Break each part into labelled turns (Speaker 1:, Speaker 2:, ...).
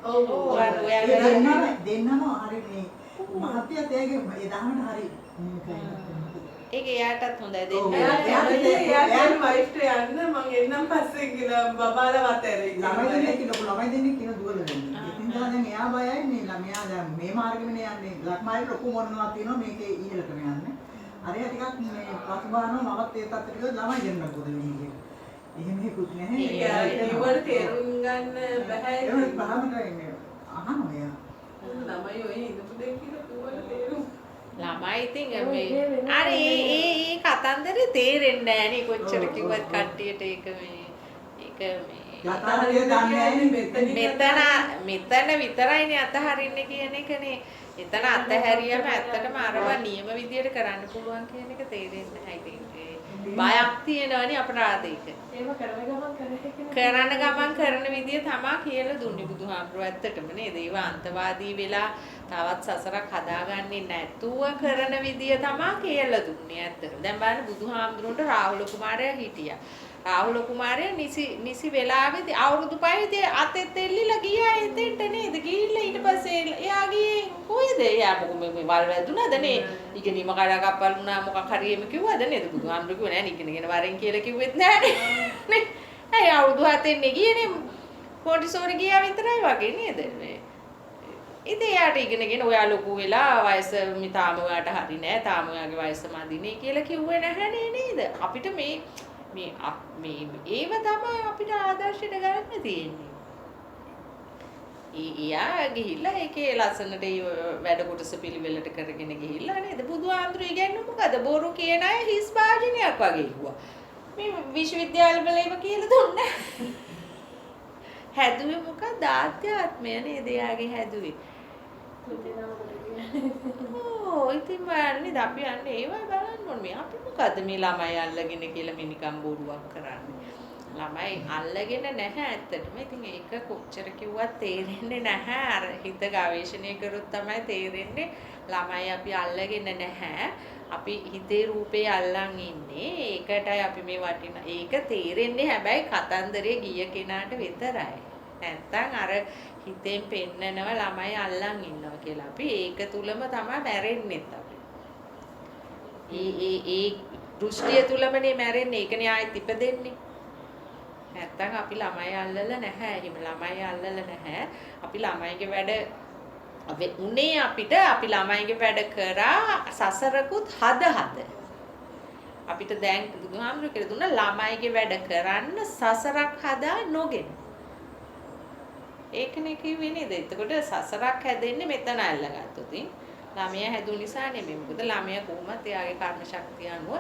Speaker 1: ඔව්
Speaker 2: දෙන්නම හරි මේ මහත්යත් එයාගේ ඒ දහමට හරි
Speaker 1: ඒක එයාටත් හොඳයි දෙන්න.
Speaker 3: එයාගේ වයිෆ්ට යන්න මම එන්නම් පස්සේ කියලා බබාලා වතේ
Speaker 2: ළමයි දෙන්නේ කියන දුවල දෙන්නේ. ඉතින් දැන් එයා බයයි මේ ළමයා දැන් මේ මාර්ගෙමනේ යන්නේ. ලක්මායිට ලොකු මොනවාක් තියෙනවා මේකේ ඊළඟටම යන්නේ. අර එයා ටිකක් මේ පසුබානවා මමත් ඒ තත්ත්වෙට ගියොත් ළමයි දෙන්න මොකද වෙන්නේ කියලා. එහෙම හිකුත් නැහැ.
Speaker 3: ඒක ඉවර තේරුම් ගන්න බෑ.
Speaker 2: ඒක බහමට ඉන්නේ. අහනවා එයා.
Speaker 3: ළමයි ඔය ඉඳපු දෙයක් කියලා පුවල තේරුම්.
Speaker 1: ළමයි ඉතින් මේ අර ඒ කතන්දරේ තේරෙන්නේ නැහැ නේ කොච්චර කිව්වත් කට්ටියට ඒක මේ මෙතන විතරයිනේ අතහරින්නේ කියන එකනේ. එතන අතහැරියම ඇත්තටම අරවා නියම විදියට කරන්න පුළුවන් කියන එක තේරෙන්නේ නැහැ ඉතින්. බයක් තියෙනවනේ අපරාධයක.
Speaker 3: ඒව
Speaker 1: කරන ගමන් කරන විදිය තමයි කියලා දුන්නේ බුදුහාමුදුරුවෝ ඇත්තටම නේද? ඒව අන්තවාදී වෙලා තවත් සසරක් හදාගන්නේ නැතුව කරන විදිය තමයි කියලා දුන්නේ ඇත්තටම. දැන් බලන්න බුදුහාමුදුරුවන්ට රාහුල කුමාරයා හිටියා. රාහුල කුමාරයා නිසි වෙලාවෙදී අවුරුදු 5 අතෙත් එල්ලිලා ගියා එතෙන්ට නේද? ගිහිල්ලා ඊට පස්සේ එයා ගියේ කොහෙද? එයා මොකද මේ වල් වැදුනද නේ? ඉගෙනීම කඩාකප්පල් වුණා මොකක් හරි එහෙම කිව්වද නේද? බුදුහාමුදුරුවෝ කිව්වේ නෑ ඉගෙනගෙන වරෙන් කියලා කිව්වෙත් නෑනේ. නේ? ඇයි අවුරුදු 7 ගියේනේ මොන්ටිසෝරි ගියා විතරයි වගේ නේද? ඉතින් එයාට ඉගෙනගෙන ඔයා ලොකු වෙලා වයස තාම ඔයාට හරි නෑ. තාම ඔයාගේ වයස මදිනේ කියලා කිව්වේ නැහැනේ නේද? අපිට මේ ඒව තමයි අපිට ආදර්ශයට ගන්න තියෙන්නේ. ඊයා ගිහිල්ලා ඒකේ ලස්සනට වැඩ කොටස පිළිවෙලට කරගෙන ගිහිල්ලා නේද? බුදුහාමුදුරු ඉගෙනුව මොකද? බොරු කියන අය හිස් භාජනයක් වගේ කිව්වා. මේ විශ්වවිද්‍යාලවල ඒව කියලා දුන්නේ. හැදුවේ මොකක්ද? ආධ්‍යාත්මය නේද? එයාගේ හැදුවේ. ඉතින් බලන්නේ අපි යන්නේ ඒවයි බලන්න ඕනේ. අපි මොකද්ද මේ ළමයි අල්ලගෙන කියලා මේ නිකන් බොරුවක් කරන්නේ. ළමයි අල්ලගෙන නැහැ ඇත්තටම. ඉතින් ඒක කොච්චර කිව්වත් තේරෙන්නේ නැහැ. අර හිත ගවේෂණය කරොත් තමයි තේරෙන්නේ ළමයි අපි අල්ලගෙන නැහැ. අපි හිතේ රූපේ අල්ලන් ඉන්නේ. ඒකටයි අපි මේ වටින. ඒක තේරෙන්නේ හැබැයි කතන්දරේ ගිය කෙනාට විතරයි. නැත්තම් අර හිතෙන් පෙන්නනව ළමයි අල්ලන් ඉන්නවා කියලා. අපි ඒක තුලම තමයි මැරෙන්නෙත් අපි. ඒ දෘෂ්ටිය තුලමනේ මැරෙන්නේ. ඒකනේ ආයෙත් ඉපදෙන්නේ. නැත්තම් අපි ළමයි අල්ලලා නැහැ. එහෙම ළමයි අල්ලලා නැහැ. අපි ළමයිගේ වැඩ උනේ අපිට අපි ළමයිගේ වැඩ කරා සසරකුත් හද අපිට දැන් බුදුහාමුදුරුවෝ කියලා දුන්නා ළමයිගේ වැඩ කරන්න සසරක් හදා නොගෙන. ඒකනේ කිව්වේ නේද? එතකොට සසරක් හැදෙන්නේ මෙතන අල්ලගත්තොත්. ළමයා හැදුව නිසා නෙමෙයි. මොකද ළමයා කොහොමත් එයාගේ කර්ම ශක්තිය අනුව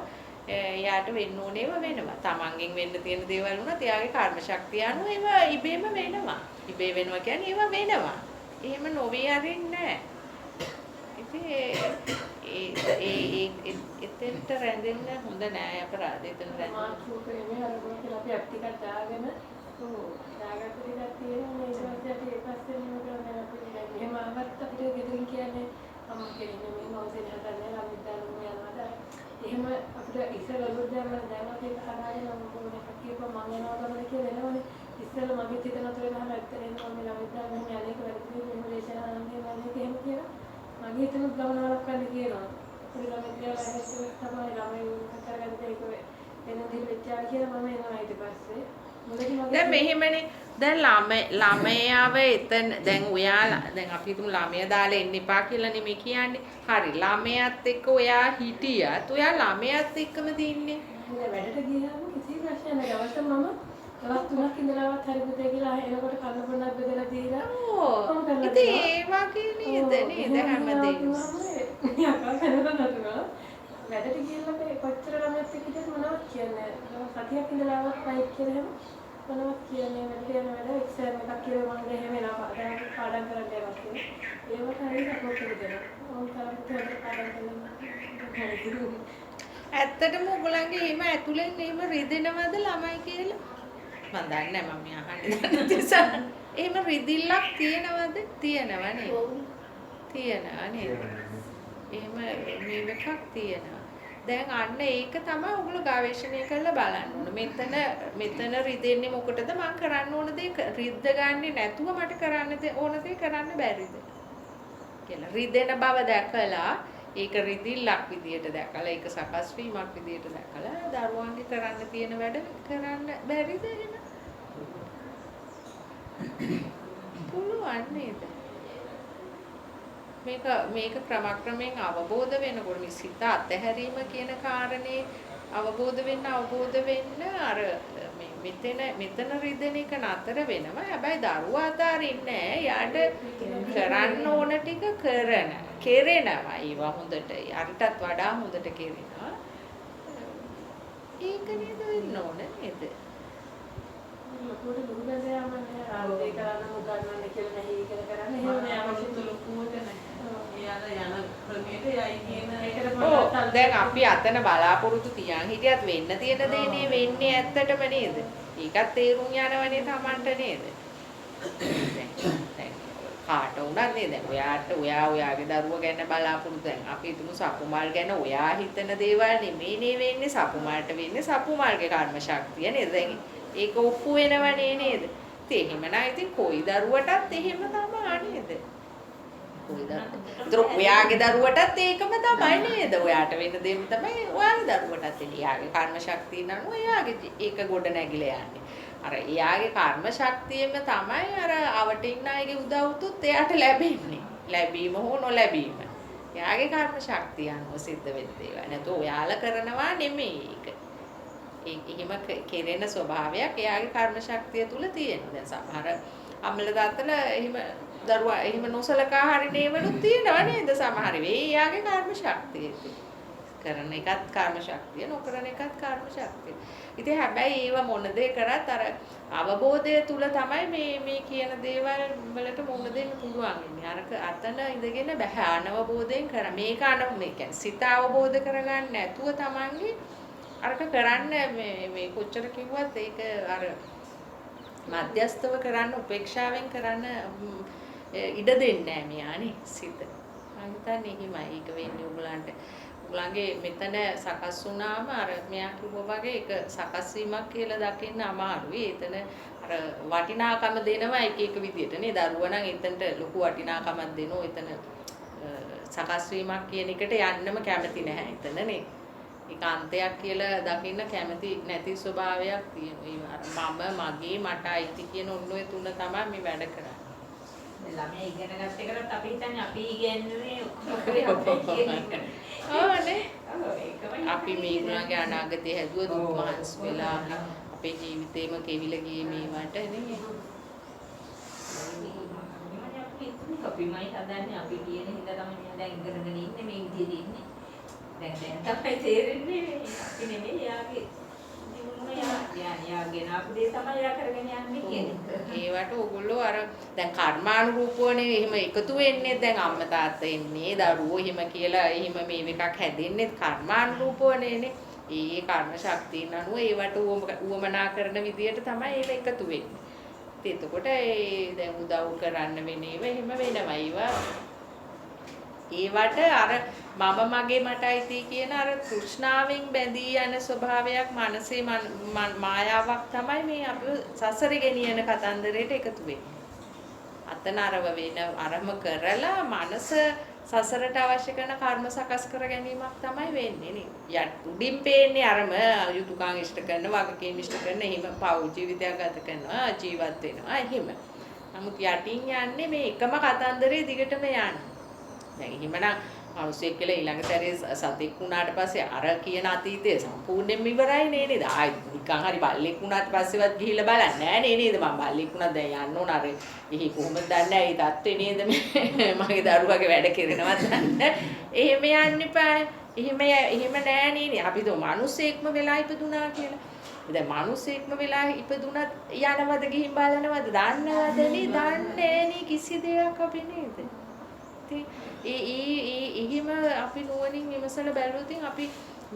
Speaker 1: එයාට වෙන්න ඕනේව වෙනවා. තමන්ගෙන් වෙන්න තියෙන දේවල් වුණත් එයාගේ කර්ම ශක්තිය අනුව ඒවා ඉබේම වෙනවා. ඉබේ වෙනවා කියන්නේ ඒවා වෙනවා. එහෙම නොවේ අරින්නේ නැහැ. ඉතින් එතෙන්ට රැඳෙන්න හොඳ නෑ අපරාධ. එතන රැඳෙන්න.
Speaker 3: මාතෘකාවේ අරගෙන කියලා අපි ටිකක් දාගෙන දාගත්ත ටිකක් තියෙනවා. ඊට පස්සේ අපි ඊපස්සේ මොකද අපිට එහෙම ආවත් අපිට ගෙදරින් කියන්නේ අම්ම කෙනෙක් මේ මවසේ හදන්නේ ළමින්දාම යනවාද. එහෙම අපිට ඉස්සෙල්ලා දැන් අපි හදාගෙන මොකද කියපුවා මම යනවා තමයි කියලා එනවනේ. ඉස්සෙල්ලා මගේ හිත නතර වෙනවා ඇත්තටම මම ළමින්දාම මෙහෙම අනේක වැඩි මෙහෙම දේශනා අනන්නේ මම එහෙම කියලා මගේ හිතෙනුත් ගමනවලක් කරන්න කියනවා. ඒ ළමින්දාම හැදෙන්න තමයි ළමයි කරගන්න දෙයක එන දේ වෙච්චා කියලා මම එනවා ඊට පස්සේ
Speaker 1: දැන් මෙහෙමනේ දැන් ළමයාව එතන දැන් ඔයාලා දැන් අපි හිතමු ළමයා දාලා එන්න එපා කියලා නෙමෙයි කියන්නේ. හරි ළමයාත් එක්ක ඔයා හිටියත් ඔයා ළමයාත් එක්කම දින්නේ.
Speaker 3: වැඩට ගියාම කිසි ප්‍රශ්නයක් නැහැ. අවශ්‍ය මම දවස් 3ක් ඉඳලාවත් හරි පුතේ කියලා එනකොට කන්න බොන්නත් බෙදලා දීලා.
Speaker 1: ඔව්. ඉතින් ඒ වගේ නේද හැමදේම.
Speaker 3: යකා කරනවා. වැඩට ගියලා කොච්චර ළමයෙක් එක්ක ඉඳලා මොනවද කියන්නේ. සතියක් ඉඳලාවත් වයිට් කියලා මොනවද කියන්නේ වැඩට යන වැඩ එක්සෑම් එකක් කියලා මම එහෙම එනවා. දැන් පාඩම් කරන්න යනවා කියන්නේ. ඒවට හරිය සපෝට් දෙනවා. ඕම් තරම් පුතේ පාඩම් කරනවා.
Speaker 1: ඇත්තටම ඔයගොල්ලන්ගේ එහෙම ඇතුලෙන් එහෙම රිදෙනවද ළමයි කියලා? මම දන්නේ නැහැ මම අහන්නේ නිසා. එහෙම රිදිල්ලක් තියෙනවද? තියෙනවා නේද? තියෙනවා නේද? එහෙම මේකක් තියෙනවා. දැන් අන්න ඒක තමයි ඔයගොල්ලෝ ගවේෂණය කරලා බලන්න ඕන. මෙතන රිදෙන්නේ මොකටද? මම කරන්න ඕන දේ රිද්ද ගන්නේ නැතුව මට කරන්න ඕන දේ කරන්න බැරිද? කියලා. රිදෙන බව දැකලා ඒක රිදිල්ලක් විදියට දැකලා ඒක සකස් වීමක් විදියට දැකලා දරුවන්ගේ කරන්න තියෙන වැඩ කරන්න බැරිද එහෙම? පුළුවන් නේද? මේක ක්‍රමක්‍රමයෙන් අවබෝධ වෙනකොට මේ සිත අතහැරීම කියන කාරණේ අවබෝධ වෙන්න අර මෙතන රිදෙන එක නතර වෙනවා. හැබැයි දරුවා අතාරින්නේ යාට කරන්න ඕන ටික කෙරෙනවා. ඒවා හොඳට අරිටත් වඩා හොඳට කෙරෙනවා. ඒක නේද වෙන්න ඕන නේද?
Speaker 3: ලොකුට දුරුදැස යන්නේ ආරෝපේ කරන්න උගන්වන්න කියලා නැහැ කියලා කරන්නේ එහෙම නෑ අවශ්‍ය ලොකුවට නැහැ. යන ක්‍රමයට යයි කියන එකට
Speaker 1: දැන් අපි අතන බලාපොරොත්තු තියන් හිටියත් වෙන්න තියෙන දේනේ වෙන්නේ ඇත්තටම නේද? ඒකත් තේරුම් යනවනේ Tamanට නේද? දැන් කාට වුණත් නේද? ඔයාගේ දරුවා ගැන බලාපොරොත්තු දැන් අපි හිතමු සපුමල් ගැන ඔයා හිතන දේවල් නෙමෙයිනේ වෙන්නේ සපුමල්ට වෙන්නේ සපුමල්ගේ කර්ම ශක්තිය නේද? දැන් ඒක ඔප්පු වෙනවනේ නේද? ඉතින් එහෙම නම් ඉතින් කොයි දරුවටත් එහෙම තමයි නේද? ඒතර ඔයාගේ දරුවටත් ඒකම තමයි නේද? ඔයාට වෙන දෙයක් තමයි ඔයාගේ දරුවටත් එන්නේ. එයාගේ කර්ම ශක්තිය නනුව එයාගේ ඒක ගොඩ නැගිලා යන්නේ. අර එයාගේ කර්ම ශක්තියෙම තමයි අර අවට ඉන්න අයගේ උදව්තුත් එයාට ලැබෙන්නේ. ලැබීම හෝ නොලැබීම. එයාගේ කර්ම ශක්තිය අනුව සිද්ධ වෙන දේවල්. නැත්නම් ඔයාලා කරනවා නෙමෙයි ඒක. එහෙම කෙරෙන ස්වභාවයක් එයාගේ කර්ම ශක්තිය තුල තියෙනවා. දැන් සමහර අම්මල තාත්තලා එහෙම දරුවා එහෙම නොසලකා හරින ඒවලුත් තියෙනවා නේද? සමහර වෙයි එයාගේ කර්ම ශක්තිය. කරන එකත් කර්ම ශක්තිය, නොකරන එකත් කර්ම ශක්තිය. ඉතින් හැබැයි ඒව මොන දේ කරත් අර අවබෝධය තුල තමයි මේ කියන දේවල් වලට මුහුණ දෙන්න පුළුවන් වෙන්නේ. අරක අතන ඉඳගෙන බෑ අනවබෝධයෙන් කර මේක මේ කියන්නේ සිත අවබෝධ කරගන්න නැතුව තමන්ගේ අරක කරන්න මේ කොච්චර කිව්වත් ඒක අර මධ්‍යස්තව කරන්න උපේක්ෂාවෙන් කරන්න ඉඩ දෙන්නේ නැහැ මෙයානේ සිත. මම හිතන්නේ එහෙමයි. ඒක වෙන්නේ උගලන්ගේ මෙතන සකස් වුණාම අර මෙයා කිව්වා වගේ ඒක සකස් වීමක් කියලා දකින්න අමාරුයි. එතන අර වටිනාකම දෙනවා එක විදියට නේ. දරුවා නම් එතනට ලොකු වටිනාකමක් දෙනවා. එතන සකස් වීමක් කියන එකට යන්නම කැමති නැහැ එතනනේ. ඒක අන්තයක් කියලා දකින්න කැමති නැති ස්වභාවයක් තියෙනවා. මගේ මට අයිති කියන ඔන්න ඔය තුන තමයි මේ වැඩ කරන්නේ.
Speaker 4: ළමයා ඉගෙන ගන්න එකකට අපි හිතන්නේ අපි ඉගෙනන්නේ ඔක්කොම
Speaker 1: අපි මේගොල්ලන්ගේ අනාගතය හැදුව දුක් මහන්සි වෙලා අපේ ජීවිතේම කෙවිල ගියේ මේවට නෙමෙයි.
Speaker 4: අපිමයි හදන්නේ අපි කියන හින්දා තමයි දැන් ඉගෙනගෙන ඉන්නේ මේ විදිහට ඉන්නේ. දැන් තමයි තේරෙන්නේ අපි නෙමෙයි යාගේ යාගෙන අපේ තමයි යා කරගෙන යන්නේ කියන්නේ.
Speaker 1: ඒවට ඕගොල්ලෝ අර දැන් කර්මානුරූපවනේ එහෙම එකතු වෙන්නේ දැන් අම්මා තාත්තා ඉන්නේ දරුවෝ එහෙම කියලා එහෙම මේ එකක් හැදෙන්නේ කර්මානුරූපවනේනේ. ඒ කර්ම ශක්තියන් අනුව ඒවට උවමනා කරන විදියට තමයි ඒක එකතු වෙන්නේ. ඉතින් එතකොට දැන් උදව් කරන්න වෙන ඒවා එහෙම වෙනවා. ඒවට අර මම මගේ මට අයිති කියන අර තෘෂ්ණාවෙන් බැඳී යන ස්වභාවයක් මනසේ මායාවක් තමයි මේ අප සසරේ ගෙනියන කතන්දරයට එකතු වෙන්නේ. අතන අරව වෙන අරම කරලා මනස සසරට අවශ්‍ය කරන කර්ම සකස් කර ගැනීමක් තමයි වෙන්නේ නේ. යට උඩින් පේන්නේ අරම යුතුයකම් ඉෂ්ට කරන වගකීම් ඉෂ්ට කරන එහෙම පෞල් ජීවිතයක් ගත කරනවා ජීවත් වෙනවා එහෙම. නමුත් යටින් යන්නේ මේ එකම කතන්දරේ දිගටම යන්නේ. දැන් එහෙමනම් මිනිස්සෙක් කියලා ඊළඟ සැරේ සතෙක් වුණාට පස්සේ අර කියන අතීතය සම්පූර්ණයෙන්ම ඉවරයි නේද? ආයි නිකන් හරි බල්ලෙක් වුණාට පස්සේවත් ගිහිල්ලා බලන්නේ නැහැ නේද? මම බල්ලෙක් වුණා දැන් යන්න ඕන අර එහි කොහොමද දන්නේ? ඒ தත්ත්වේ නේද මගේ දරුවාගේ වැඩ කෙරෙනවත් දන්නේ. එහෙම යන්න එපා. එහෙම නෑ නේද? අපි તો මිනිස්සෙක්ම වෙලා ඉපදුනා කියලා. දැන් මිනිස්සෙක්ම වෙලා ඉපදුනත් යනවද ගිහින් බලනවද? දන්නවද නේ? දන්නේ නේ කිසි දෙයක් අපි නේද? එහෙම අපි නුවණින් විමසලා බැලුවොත් අපි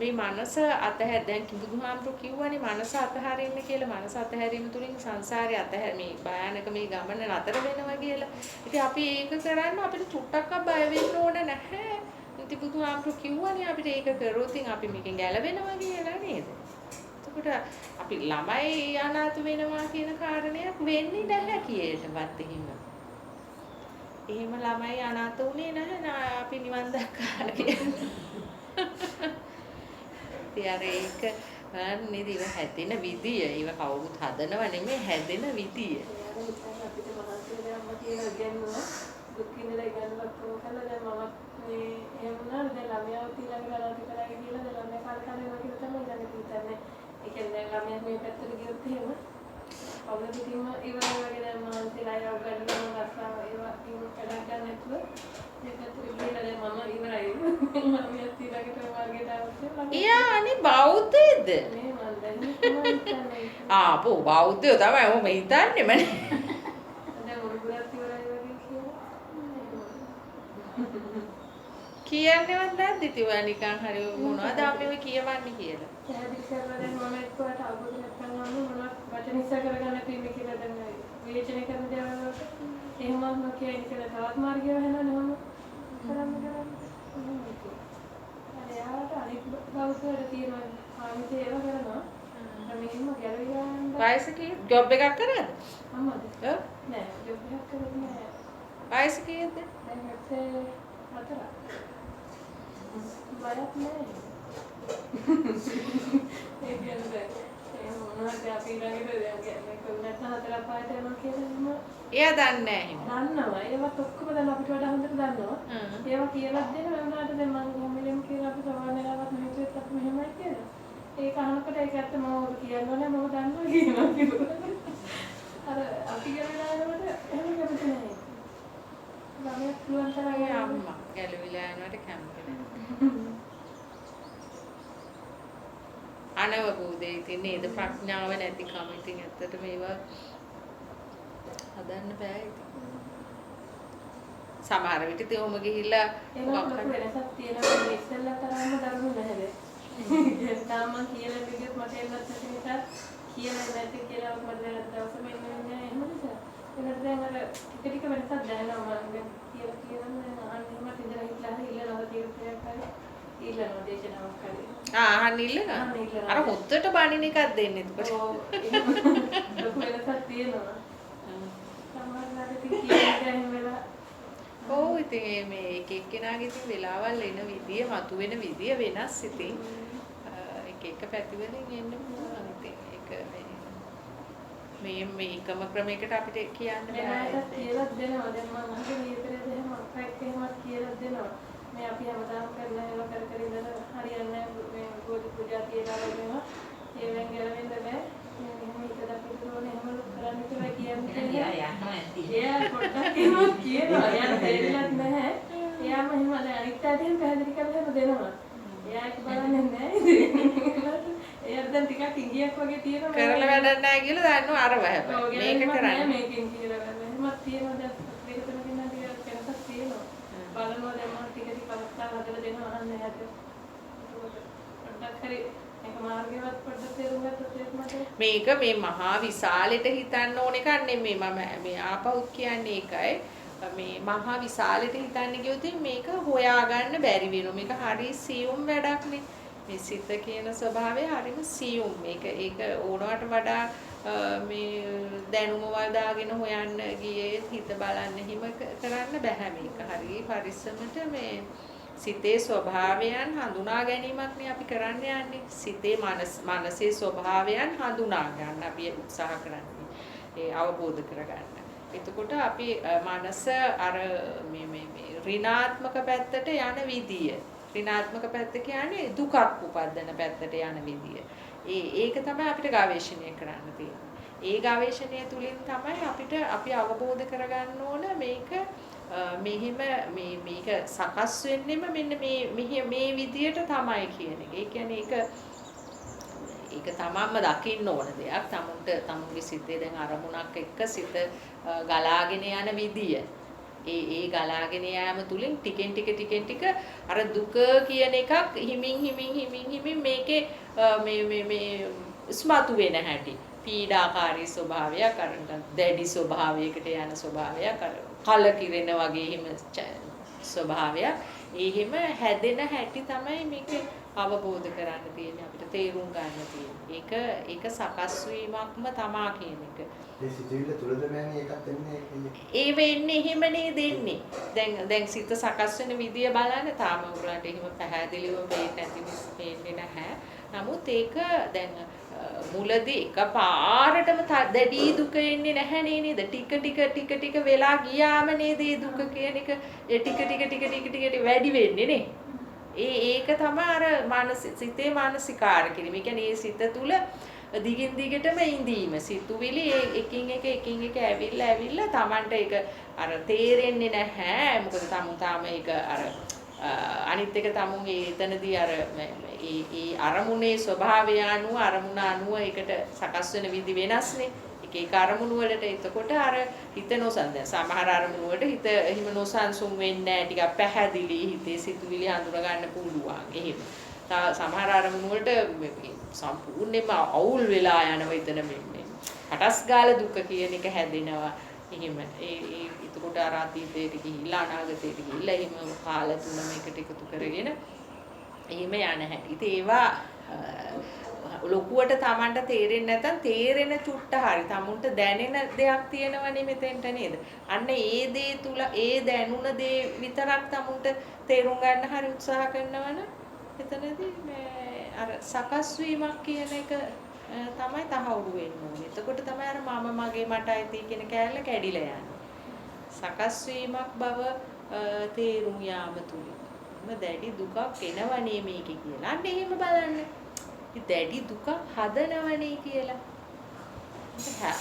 Speaker 1: මේ මනස අතහැර දැන් බුදුහාමුදුරු කිව්වනේ මනස අතහරින්න කියලා. මනස අතහැරීම තුලින් සංසාරේ මේ භයානක මේ ගමන නතර වෙනවා කියලා. ඉතින් අපි ඒක කරන්න අපිට චුට්ටක්වත් බය වෙන්න ඕන නැහැ. ඉතින් බුදුහාමුදුරු කිව්වනේ අපිට ඒක කරොත් අපි මේකෙන් ගැලවෙනවා කියලා නේද? එතකොට අපි ළමයි අනාථ වෙනවා කියන කාරණයක් වෙන්නේ නැහැ කීයටවත් එහෙම. එහෙම ළමයි අනාථ වුණේ නැහැ අපි නිවන් දැක්කා කියලා. ඉතින් ඒක නේද ඉව හැදෙන විදිය. ඒව කවුරුත් හදනව නෙමෙයි හැදෙන විදිය.
Speaker 3: අපිට මහන්සියලා අම්මා කියලා ඉගෙනුවා දුක් විඳලා ඉගෙනලා කොහොමද දැන් මම මේ එහෙම වුණා දැන් ළමයාව ඊළඟ ගණන් කරලා කියලා දැන් ළමයා කාලේ වෙනවා කියලා තමයි ඊළඟ හිතන්නේ. ඒ කියන්නේ දැන් ළමයා මේ පැත්තට ගියොත් එහෙම අවුල පිටින්ම ඉවර වගේ දැන් මහන්සියලා ඒව ගන්නවා රස්සාව ඒවා ඉන්න කඩක් ගන්න නැතුව මේ පැත්තට ගිහලා දැන් මම ඉවරයි. ළමයා ඊළඟට මාර්ගයට આવશે.
Speaker 1: අනේ බෞද්ධයේද?
Speaker 3: මේ මන් දැන් හිතන්නේ.
Speaker 1: ආපෝ බෞද්ධයෝ තමයි ඔහොම හිතන්නේම නේ.
Speaker 3: දැන් උරුගුරත් ඉවරයි වගේ
Speaker 1: කියන්නේවත් නැද්ද ඉතින් ඔයා නිකන් හරි මොනවද අපි ඔය කියවන්නේ කියලා.
Speaker 3: පැහැදිලි කරලා දැන් මම එක්කවට අවබෝධ නැත්නම් මොනවද වචන ඉස්සර කරගන්න තියෙන්නේ කියලා දැන් විවේචනය කරන දේවල් වලට එහෙම මම කියන්නේ කියලා තවත් මාර්ගය වෙනවනේ මම කරන්නේ. අර යාට අනිත් දවස්වල තියෙනවා ආමිත ඒවා කරනවා. මෙහෙම ගැලවිලා යන්න.
Speaker 1: වයස කීයද? ජොබ් එකක් කරාද?
Speaker 3: අම්මද?
Speaker 1: ඔව්.
Speaker 3: නෑ ජොබ් එකක් කරන්නේ නෑ.
Speaker 1: වයස කීයද?
Speaker 3: දැන් හතර. බයක් නෑ. ඒ කියන්නේ ඒ මොනවද අපි ළඟට දැන් කියන්නේ කොහොමද හතර පාට යනවා කියලා
Speaker 1: එයා දන්නේ නැහැ එහෙම.
Speaker 3: දන්නවා. ඒවත් ඔක්කොම දැන් අපිට වඩා හොඳට දන්නවා. ඒවා කියලා දෙන්න වෙනාට දැන් මම හැමලෙම කියලා අපි සමානලාවත් මෙහෙට අපි මෙහෙමයි කියලා. ඒක අහනකොට ඒක ඇත්ත මම ඔබ කියනවනේ මම දන්නවා කියනවා. අර අපි කියලා යනකොට එහෙම කැමති නැහැ. ළමයා පුළුවන් තරම්
Speaker 1: අම්මා ගැලවිලා යනවට කැමති නැහැ. අනවබෝධය ඉතින් නේද ප්‍රඥාව නැතිකම ඉතින් ඇත්තටම ඒවා හදන්න බෑ ඉතින්. සමහර විට තේොම ගිහිල්ලා
Speaker 3: ඒක ලොකු වෙනසක් තියෙනවා මේ ඉස්සෙල්ලා තරම්ම දරුණු නැහැ. තාම කියලා විදිහට මට එන්නත් නැති නිසා කියලා නැති කියලා මට දැන් දවසම ඉන්නේ එහෙම නිසා. ඒකට දැන් අර ටික ටික වෙනසක් දැනෙනවා මම කියලා කියනවා අන්න එහෙම ඉඳලා හිටලා ඉල්ලනවා තීරණයක් කරලා ඊළඟ දේශනාවක් කරේ.
Speaker 1: අහන්න ඉල්ලනවා. අර හොද්දට බණින එකක් දෙන්න එතකොට.
Speaker 3: ඔව් එහෙම ලොකු වෙනසක් තියෙනවා. සමහරවිට ඉතින් කියන්නේ එහෙම වෙලා
Speaker 1: ඔව් ඉතින් මේ එක එක්කෙනාගේ ඉතින් වෙලාවල් එන විදිය, මතුවෙන විදිය වෙනස් ඉතින්. එක එක පැතිවලින් එන්න පුළුවන් ඉතින්. ඒක මේකම ක්‍රමයකට අපිට කියන්න බෑ.
Speaker 3: මෙයාට කියලා දෙනවා. දැන් මම අහගෙන ඊතරේ එහෙම අක්කත් එහෙමත් කියලා දෙනවා. මේ අපි හැමදාම කරන ඒවා කර කර ඉඳලා හරියන්නේ මේ බෝධි පූජා කියලා වගේම ඒවෙන් ගැලවෙන්න බෑ. මෙහෙම ඉතල අපිට ඕනේ එහෙම කරන්න කියලා කියන්නේ.
Speaker 4: එයා යනවා ඇති.
Speaker 3: එයා පොඩ්ඩක් එහෙම කියනවා. එයාට තේරෙන්නත් නැහැ. එයාම එහෙම දැන් අනිත් පැත්තෙන් පැහැදිලි කරලා එහෙම දෙනවා. එයා ඒක බලන්නේ නැහැ. එයාට දැන් ටිකක් ඉංගියක් වගේ තියෙනවා.
Speaker 1: කරලා වැඩක් නැහැ කියලා දන්නවා අරව හැබැයි. මේක කරන්නේ.
Speaker 3: මේකෙන් කියලා ගන්න. එහෙමත් තියෙනවා දැන් දෙක තුනකින් නම් ටිකක් වෙනසක් තියෙනවා. බලනවා දැන් මම ටික ටික අවස්ථාව හදලා දෙනවා අහන්න එයාට. පොඩ්ඩක් හරි මේක මාර්ගයවත් පොඩ්ඩක් තේරුම් ගත්තොත් ඒක මට
Speaker 1: මේක මේ මහා විශාලෙට හිතන්න ඕන එකක් නෙමෙයි. මම මේ ආපහුත් කියන්නේ ඒකයි. මේ මහා විශාලෙට හිතන්න ගියොත් මේක හොයාගන්න බැරි වෙනවා. මේක හරි සියුම් වැඩක් නේ. මේ සිත කියන ස්වභාවය හරිම සියුම්. මේක ඒක ඕනවට වඩා මේ දැනුම වදාගෙන හොයන්න ගියේ හිත බලන්න හිම කරන්න බෑ මේක. හරි පරිස්සමට මේ සිතේ ස්වභාවයන් හඳුනා ගැනීමක් නේ අපි කරන්න යන්නේ. සිතේ මනසේ ස්වභාවයන් හඳුනා ගන්න අපි උත්සාහ කරන්නේ. ඒ අවබෝධ කරගන්න. එතකොට අපි මනස අර මේ ඍණාත්මක පැත්තට යන විදිය. ඍණාත්මක පැත්ත කියන්නේ දුකක් උපදින පැත්තට යන විදිය. ඒක තමයි අපිට ගවේෂණය කරන්න තියෙන්නේ. ඒ ගවේෂණය තුලින් තමයි අපි අවබෝධ කරගන්න ඕන මේක මෙහිම මේක සකස් වෙන්නෙම මෙන්න මේ විදියට තමයි කියන එක. ඒ කියන්නේ ඒක තමන්ම දකින්න ඕන දෙයක්. තමුන්ගේ සිතේ දැන් අරමුණක් එක්ක සිත ගලාගෙන යන විදිය. ඒ ගලාගෙන යාම තුලින් ටිකෙන් ටික අර දුක කියන එකක් හිමින් මේකේ මේ ස්මතු වෙන හැටි. පීඩාකාරී ස්වභාවයක් අර දැඩි ස්වභාවයකට යන ස්වභාවයක් අර කලකිරෙන වගේ හිම ස්වභාවයක් එහෙම හැදෙන හැටි තමයි මේක අවබෝධ කරගන්න තියෙන්නේ අපිට තේරුම් ගන්න තියෙන්නේ. ඒක සකස් වීමක්ම තමා කියන එක.
Speaker 5: ඒ සිතුවිල්ල තුලද මෑණි එකක් වෙන්නේ
Speaker 1: ඒ වෙන්නේ එහෙමනේ දෙන්නේ. දැන් සිත සකස් වෙන විදිය බලන්න තාම උගලන්ට එහෙම පැහැදිලිව පේන්නේ නැහැ. නමුත් ඒක දැන් මුලදී එකපාරටම දැඩි දුක එන්නේ නැහැ නේද? ටික වෙලා ගියාම නේද මේ දුක කියන එක ටික වැඩි වෙන්නේ නේ. ඒක තමයි අර සිතේ මානසිකාර කිරීම. ඒ කියන්නේ මේ සිත තුල දිගින් දිගටම ඉඳීම. සිතුවිලි එකින් එක ඇවිල්ලා Tamanට ඒක අර තේරෙන්නේ නැහැ. මොකද තාම ඒක අර අනිත් එක තමුන්ගේ එතනදී අර ඒ අරමුණේ ස්වභාවය අරමුණ අනුව ඒකට සකස් වෙන විදි වෙනස්නේ. එක අරමුණු වලට එතකොට අර හිත නොසන්ද සමහර අරමුණු වලට හිත එහෙම නොසන්සුන් වෙන්නේ නැහැ. ටිකක් පැහැදිලි හිතේ සිතුවිලි හඳුනා ගන්න පුළුවන්. එහෙම. සමහර අරමුණු වලට සම්පූර්ණයෙන්ම අවුල් වෙලා යනවා එතන මෙන්න. හටස් ගාලා දුක කියන එක හැදෙනවා. එහෙම එතකොට අර අතීතයට ගිහිල්ලා අනාගතයට ගිහිල්ලා එහෙම කාල තුනම එකට එකතු කරගෙන එහෙම යන හැටි. ඉතින් ඒවා ලොකුවට Tamanට තේරෙන්නේ නැත්නම් තේරෙන චුට්ට හරි Tamunට දැනෙන දෙයක් තියෙනවනේ මෙතෙන්ට නේද? අන්න ඒ දේ තුල ඒ දැනුණ දේ විතරක් Tamunට තේරුම් ගන්න හරි උත්සාහ කරනවනම් එතනදී මේ අර සකස් වීමක් කියන එක තමයි තහවුරු වෙන්න ඕනේ. එතකොට තමයි අර මම මගේ මට අයිති කියන කෑල්ල කැඩිලා යන්නේ. සකස් වීමක් බව තේරුම් යාම තුලින්. දැඩි දුකක් එනවනේ මේකේ කියලා. අන්න එහෙම බලන්න. දැඩි දුක හදනවනේ කියලා.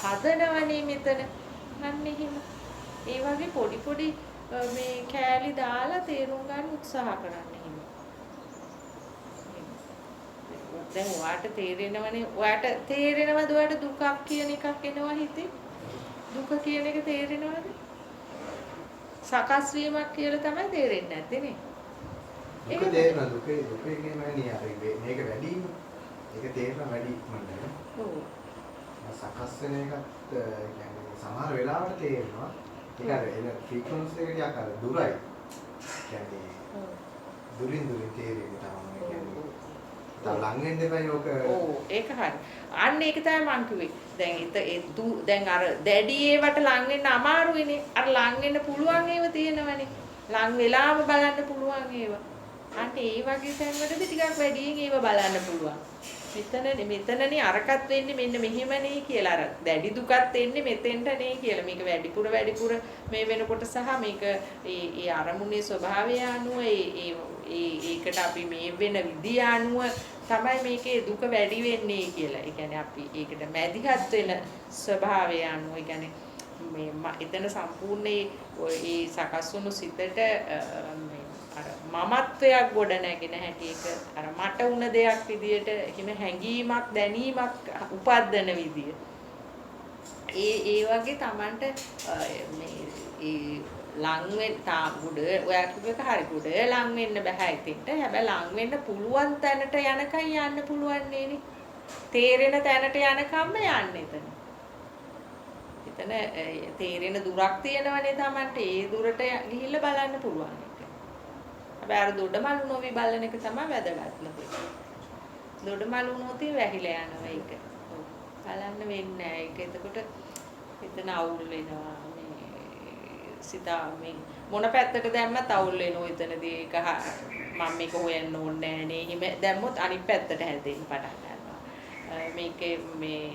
Speaker 1: හදනවනේ මෙතන. අන්න එහෙම. ඒ වගේ පොඩි මේ කෑලි දාලා තේරුම් ගන්න උත්සාහ කරන්න එහෙම. දැන් ඔයාට තේරෙනවනේ. ඔයාට තේරෙනවද ඔයාට දුකක් කියන එකක් එනවා හිතේ? දුක කියන එක තේරෙනවද? සකස් වීමක් කියලා තමයි තේරෙන්නේ නැත්තේ නේ.
Speaker 5: දුක තේරෙනවා දුකේ කියන්නේ අර මේක වැඩිම ඒක තේරෙනවා වැඩි මන්නේ.
Speaker 1: ඔව්.
Speaker 5: සකස් වෙන එකත් කියන්නේ සමහර වෙලාවට තේරෙනවා. ඒක අර එන ෆ්‍රීකවන්සි එක ටිකක් අර දුරයි. කියන්නේ දුරින් තේරෙන්නේ තමයි කියන්නේ. ලං වෙන්න එපා යෝක.
Speaker 1: ඔව් ඒක හරි. අන්න ඒක තමයි මං කිව්වේ. දැන් අර දැඩි ඒවට ලං වෙන්න අමාරුයිනේ. අර ලං වෙන්න පුළුවන් ඒවා තියෙනවනේ. ලං වෙලාම බලන්න පුළුවන් ඒවා. අන්න ඒ වගේ තැන්වලදී ටිකක් වැඩියෙන් ඒවා බලන්න පුළුවන්. මෙතනනේ අරකට වෙන්නේ මෙන්න මෙහෙමනේ කියලා අර දැඩි දුකක් එන්නේ මෙතෙන්ට නේ කියලා. මේක වැඩිපුර මේ වෙනකොට සහ මේක ඒ අරමුණේ ස්වභාවය අනුව ඒකට අපි මේ වෙන විදිය අනුව තමයි මේකේ දුක වැඩි වෙන්නේ කියලා. ඒ කියන්නේ අපි ඒකට මැදිහත් වෙන ස්වභාවය අනුව ඒ කියන්නේ මේ එතන සම්පූර්ණ ඒ සකස් වුණු සිතට අර මමත්වයක් ගොඩ නැගෙන හැටි ඒක අර මට උන දෙයක් විදියට හිම හැඟීමක් දැනීමක් උපද්දන විදිය. ඒ වගේ Tamanට මේ ඒ ලං වෙන්න ගුඩ ඔයා කිව්වක හරි ගුඩ ලං වෙන්න බෑ ඉතින්ට. හැබැයි ලං වෙන්න පුළුවන් තැනට යනකම් යන්න පුළුවන් නේනේ. තේරෙන තැනට යනකම්ම යන්න එතන. එතන තේරෙන දුරක් තියෙනවනේ Tamanට. ඒ දුරට ගිහිල්ලා බලන්න පුළුවන්. හැබැයි අර දොඩමලු නොවි බලන එක තමයි වැදගත්ම දේ. දොඩමලු නොති වැහිලා යනවා ඒක. ඔව්. බලන්න වෙන්නේ නැහැ. ඒක එතකොට එතන අවුල් වෙනවා. සිතා මේ මොන පැත්තට දැම්මත් අවුල් වෙනවා එතනදී. ඒක මම මේක හොයන්න ඕනේ නෑනේ. එහෙම දැම්මොත් අනිත් පැත්තට හැදෙන්න පටන් ගන්නවා. මේකේ මේ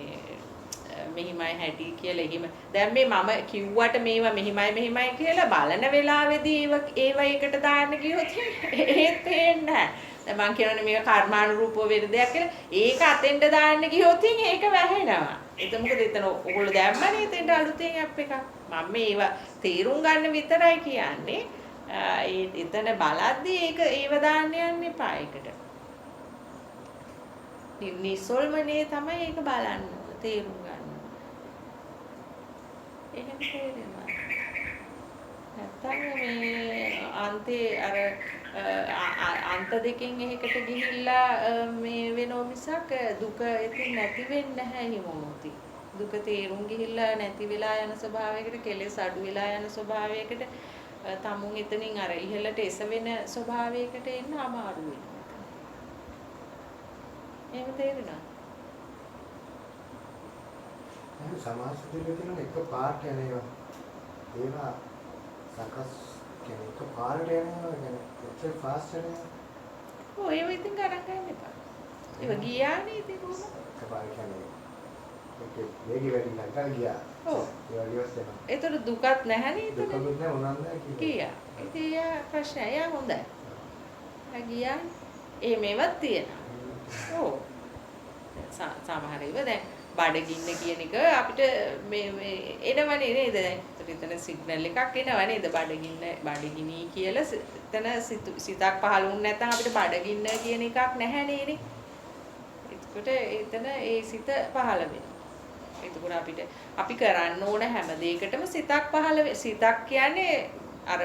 Speaker 1: මෙහිමයි හැටි කියලා එහෙම දැන් මේ මම කිව්වට මේවා මෙහිමයි කියලා බලන වෙලාවේදී ඒව එකට දාන්න ගියොත් ඒත් තේන්නේ නැහැ. දැන් මම කියනනේ මේක කර්මානුරූපව වෙන දෙයක් කියලා. ඒක අතෙන්ට දාන්න ගියොත් ඒක වැහෙනවා. ඒක මොකද එතන ඔයගොල්ලෝ දැම්මනේ එතෙන්ට අලුතෙන් ඇප් එකක්. මම මේවා තේරුම් ගන්න විතරයි කියන්නේ. එතන බලද්දී ඒව දාන්න යන්න එපා ඒකට. නිසල්මනේ තමයි ඒක බලන්න තේරුම් ගන්න. එහෙම තේරෙනවා. නැත්තම් මේ අන්තේ අර අන්ත දෙකෙන් එකකට ගිහිල්ලා මේ වෙනෝ මිසක් දුක ඉතින් නැති වෙන්නේ නැහැ හිමොමුති. දුක තේරුම් ගිහිල්ලා නැති වෙලා යන ස්වභාවයකට කෙලෙස් අඩු වෙලා යන ස්වභාවයකට තමුන් එතනින් අර ඉහළට එසවෙන ස්වභාවයකට එන්න අමාරු වෙනවා. එහෙම තේරෙනවද?
Speaker 5: සමාජ සිදුවීම් තියෙන එක පාට යන ඒවා සකස් කියන්නේ එක පාට යනවා කියන්නේ එච්චර ෆාස්ට් යනවා.
Speaker 1: ඔය ඒව ඉතින් ගණන් ගන්න එපා. ඒක ගියානේ ඉතින් කොහොමද?
Speaker 5: එක පාට කියන්නේ ඒක වේගය වැඩි නැත්නම් ගියා.
Speaker 1: ඔව්.
Speaker 5: ඒ වගේ වෙනවා.
Speaker 1: ඒතර දුකත් නැහැනේ
Speaker 5: දුක
Speaker 1: ඒතර.
Speaker 5: දුක් නෑ මොනවාද කියන්නේ.
Speaker 1: ගියා. ඉතින් යා ප්‍රශ්නය යා හොඳයි. ගියා. එහෙමවත් තියෙනවා. ඔව්. සමහර ඒවා දැන් බඩගින්න කියන එක අපිට මේ එනවනේ නේද? එතන සිග්නල් එකක් එනවා නේද? බඩගිනි කියලා එතන සිතක් පහළ වුණ නැත්නම් අපිට බඩගින්න කියන එකක් නැහැ නේද? එතකොට එතන ඒ සිත පහළ වෙනවා. එතකොට අපි කරන්න ඕන හැම දෙයකටම සිතක් පහළ සිතක් කියන්නේ අර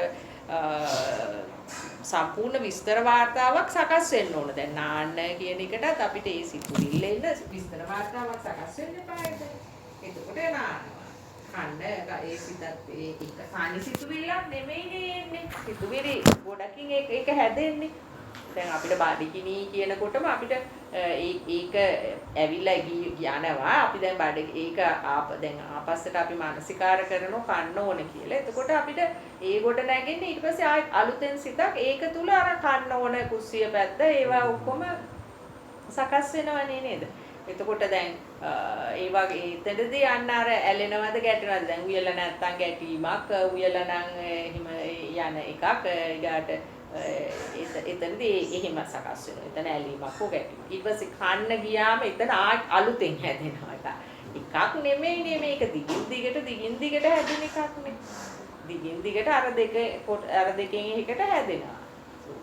Speaker 1: සම්පූර්ණ විස්තර වාර්තාවක් සකස් වෙන්න ඕන. දැන් නාන්න කියන එකටත් අපිට ඒ සිතුවිල්ල එන්න විස්තර වාර්තාවක් සකස් වෙන්න එපා. එතකොට නානවා. කන්න ඒ සිතත් ඒ එක සානි සිතුවිල්ලක් නෙමෙයිනේ එන්නේ. සිතුවිලි ගොඩකින් ඒක හැදෙන්නේ. දැන් අපිට බඩගිනි කියනකොටම අපිට ඒක ඇවිල්ලා යනවා. අපි දැන් ඒක දැන් ආපස්සට අපි මානසිකාර කරනවා කන්න ඕන කියලා. එතකොට අපිට ඒ කොට නැගෙන්නේ ඊට පස්සේ ආයෙත් අලුතෙන් සිතක් ඒක තුල අර කන්න ඕන කුස්සිය පැත්ත ඒවා ඔක්කොම සකස් වෙනවනේ නේද? එතකොට දැන් ඒ වගේ එතනදී යන්න අර ඇලෙනවද ගැටෙනවද? දැන් උයලා නැත්තම් ගැටීමක් උයලා නම් එහෙම යන එකක් ඊගාට එතනදී එහෙම සකස් වෙනවා. එතන ඇලීමක් හෝ ගැටීමක්. ඊට පස්සේ කන්න ගියාම එතන අලුතෙන් හැදෙනවා එක. එකක් නෙමෙයිනේ මේක දිගින් දිගට හැදෙන එකක් නේ. දිගින් දිගට අර දෙකෙන් එකකට හැදෙනවා.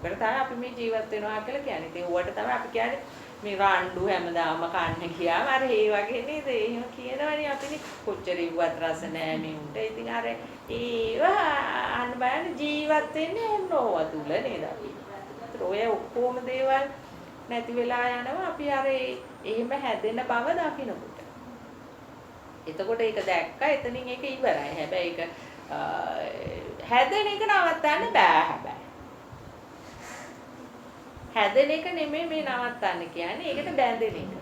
Speaker 1: ඒකට තමයි අපි මේ ජීවත් වෙනවා කියලා කියන්නේ. ඉතින් ඌවට තමයි අපි කියන්නේ මේ රණ්ඩු හැමදාම කන්න ගියාම අර ඒ වගේ නේද? එහෙම කියනවනේ අපිනේ කොච්චර ඉව්වත් රස නෑ මේ උන්ට. ඉතින් අර ඒවා අනබයන ජීවත් වෙන්නේ ඕනෝව තුල නේද අපි. ඒත් ඔය ඔක්කොම දේවල් නැති වෙලා යනවා අපි අර එහෙම හැදෙන බව දකිනකොට. එතකොට ඒක දැක්කා එතනින් ඒක ඉවරයි. හැබැයි ඒක හැදෙන එක නවත්තන්න බෑ හැබැයි. හැදෙන එක නෙමෙයි මේ නවත්තන්න කියන්නේ. ඒකට බැඳෙන එක.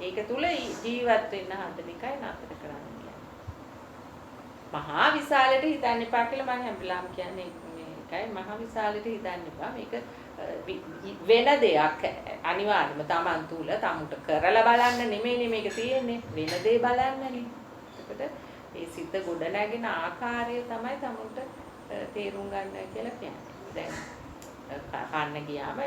Speaker 1: ඒක තුල ජීවත් වෙන්න හදන එකයි නතර කරන්න කියන්නේ. මහා විශාලයට හිතන්න එපා කියලා මම හැමලාම කියන්නේ මේකයි. මහා විශාලයට හිතන්න එපා. මේක වෙන දෙයක් අනිවාර්යයෙන්ම Taman තුල තමුට කරලා බලන්න නෙමෙයිනේ මේක තියෙන්නේ. වෙන දේ බලන්නනේ. එතකොට මේ සිත ගොඩ නැගෙන ආකාරය තමයි තමුන්ට තේරුම් ගන්න කියලා කියන්නේ. දැන් කන්න ගියාම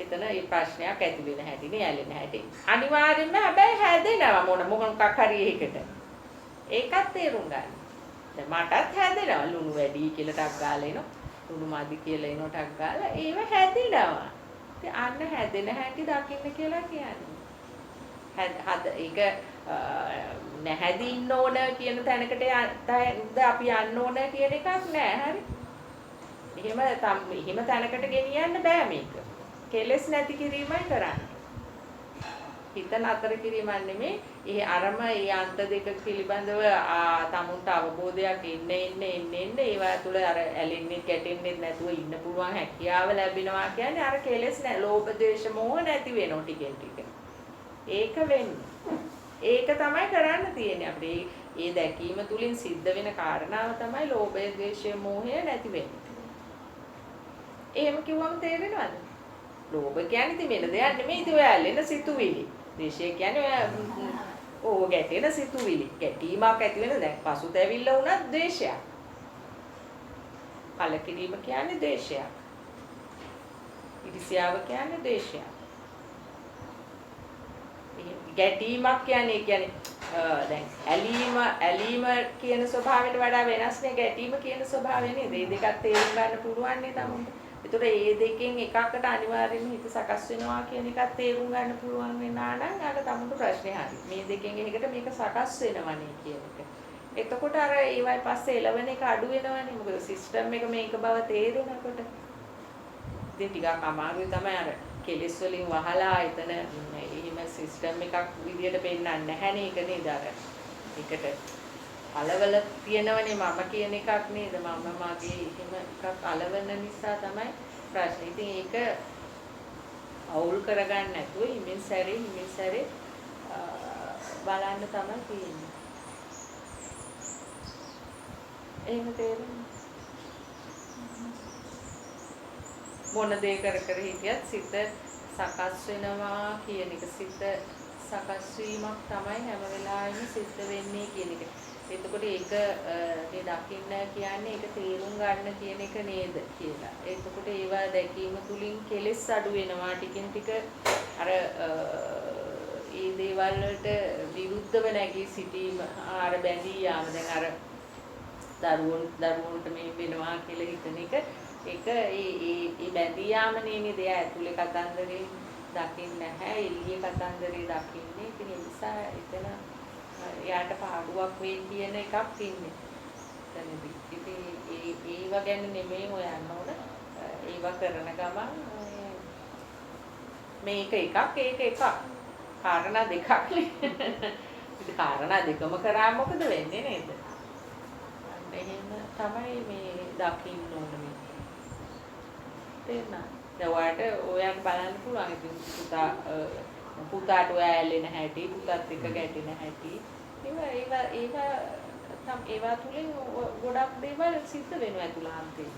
Speaker 1: එතන මේ ප්‍රශ්නයක් ඇති වෙන හැටිනේ ඇලෙන හැටි. අනිවාර්යෙන්ම හැබැයි හැදෙනවා මොකක් හරි එකකට. ඒකත් තේරුම් ගන්න. දැන් මටත් හැදෙනවා ලුණු වැඩි කියලා ටක් ගාලා එනවා. ලුණු මදි කියලා එනවා ටක් ගාලා ඒව හැදෙනවා. ඉතින් අන්න හැදෙන හැටි දකින්න කියලා කියන්නේ. ඒක නැහැදින්න ඕන කියන තැනකට අපි යන්න ඕන කියන එකක් නෑ. හරි. එහෙම තැනකට ගෙනියන්න බෑ මේක. කෙලස් නැති කිරීමයි කරන්නේ. හිත නතර කිරීමක් නෙමෙයි. ඒ අරම ඒ අන්ත දෙක පිළිබඳව තමුන්ට අවබෝධයක් එන්න ඒවා තුළ අර ඇලෙන්නේ ගැටෙන්නේ නැතුව ඉන්න පුළුවන් හැකියාව ලැබෙනවා කියන්නේ අර කෙලස් නැ ලෝභ ද්වේෂ මෝහ නැති වෙනවා ටිකෙන් ටික. ඒක වෙන්නේ. ඒක තමයි කරන්න තියෙන්නේ අපිට. ඒ දැකීම තුලින් සිද්ධ වෙන කාරණාව තමයි ලෝභය ද්වේෂය මෝහය නැති වෙන්නේ. එහෙම කිව්වම තේරෙනවද? ලෝභ කියන්නේ ඉතින් වෙන දෙයක් නෙමෙයි. ඉතින් ඔය ඇලෙන සිතුවිලි. ද්වේෂය කියන්නේ ඔය ගැටෙන සිතුවිලි. ගැටීමක් ඇති වෙන දැන් පසුතැවිල්ල වුණත් ද්වේෂයක්. කලකිරීම කියන්නේ ද්වේෂයක්. ඉරිසියාව කියන්නේ ද්වේෂයක්. ගැටීමක් කියන්නේ දැන් ඇලීම කියන ස්වභාවයට වඩා වෙනස් නේ ගැටීම කියන ස්වභාවය නේද? මේ දෙකත් තේරුම් ගන්න පුළුවන් නේ තමුන්ට. ඒතකොට මේ දෙකෙන් එකකට අනිවාර්යයෙන්ම හිත සකස් වෙනවා කියන එකත් තේරුම් ගන්න පුළුවන් වෙනා නම් අර තමුන්ට ප්‍රශ්නේ හරි. මේ දෙකෙන් එකකට මේක සකස් වෙනවනේ කියන එක. එතකොට අර ඒවයි පස්සේ එළවෙන එක අඩු වෙනවනේ. මොකද සිස්ටම් එක මේක බව තේරෙනකොට. ඉතින් ටිකක් අමාරුයි තමයි අර කෙලෙස් වලින් වහලා එතන එහෙම සිස්ටම් එකක් විදියට පෙන්නන්නේ නැහැ නේ ඒක නේද අර. ඒකට අලවල තියෙනවනේ මම කියන එකක් නේද? මම මගේ එහෙම එකක් අලවන නිසා තමයි ප්‍රශ්නේ. ඉතින් ඒක අවුල් කරගන්න නැතුව හිමින් සැරේ බලන්න තමයි තියෙන්නේ. එහෙම තේරෙන්නේ. මොන දේ කර හිටියත් සිත සකස් වෙනවා කියන එක සිත සකස් වීමක් තමයි හැම වෙලාවෙම සිද්ධ වෙන්නේ කියන එක. එතකොට ඒක මේ දකින්න කියන්නේ ඒක තේරුම් ගන්න කියන එක නේද කියලා. එතකොට ඒවා දැකීම තුලින් කෙලෙස් අඩු වෙනවා ටිකින් ටික අර ඒ දේවල් වලට විරුද්ධව නැගී සිටීම ආර බැඳී යාම දැන් අර දරුවන්ට මේ වෙනවා කියලා හිතන එක ඒක ඒ බැඳී යාම නේද එයා ඇතුලේ කතන්දරේ දකින්නේ නැහැ එළියේ කතන්දරේ දකින්නේ. ඉතින් ඒ නිසා එතන එයාට පාඩුවක් වෙයි කියන එකක් ඉන්නේ. එතනදී ඉතින් ඒව ගැන නෙමෙයි හොයන්න ඕන. ඒව කරන ගමන් මේක එකක් ඒක එකක්. කාරණා දෙකක් නේ. ඉතින් කාරණා දෙකම කරා මොකද වෙන්නේ නේද? එහෙම තමයි මේ දකින්න ඕන මේ. තේරුණා? දැන් ඔයාලට බලන්න පුළුවන් ඉතින් පුතාට ඔයා ඇලෙන හැටි පුතත් එක්ක ගැටෙන හැටි ඒවා තුලින් ගොඩක් දේවල් සිද්ධ වෙනවා ඇතුළාන්තේ.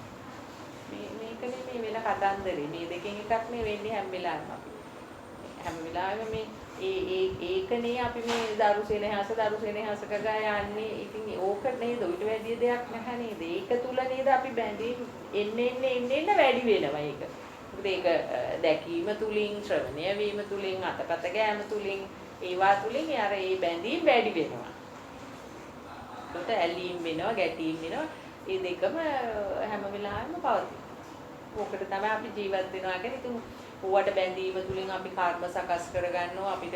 Speaker 1: මේකනේ මේ වෙන කතන්දරේ. මේ දෙකෙන් එකක් නේ වෙන්නේ හැම වෙලාවෙම අපි. හැම වෙලාවෙම මේ ඒකනේ අපි මේ දරු සෙනෙහස කගා යන්නේ. ඉතින් ඕක නේද ඊට වැඩි දෙයක් නැහැ නේද? ඒක තුල නේද අපි බැඳී එන්න වැඩි වෙනවා ඒක. ඒක දැකීම තුලින් ශ්‍රවණය වීම තුලින් අතපත ගෑම තුලින් ඒවා තුලින් අර ඒ බැඳීම් වැඩි වෙනවා. ඒකට ඇලීම් වෙනවා ගැටීම් වෙනවා. මේ දෙකම හැම වෙලාවෙම පවතිනවා. ඕකට තමයි අපි ජීවත් වෙනවා කියන්නේ. ඉතින් ඕවට බැඳීම තුලින් අපි කර්ම සකස් කරගන්නවා. අපිට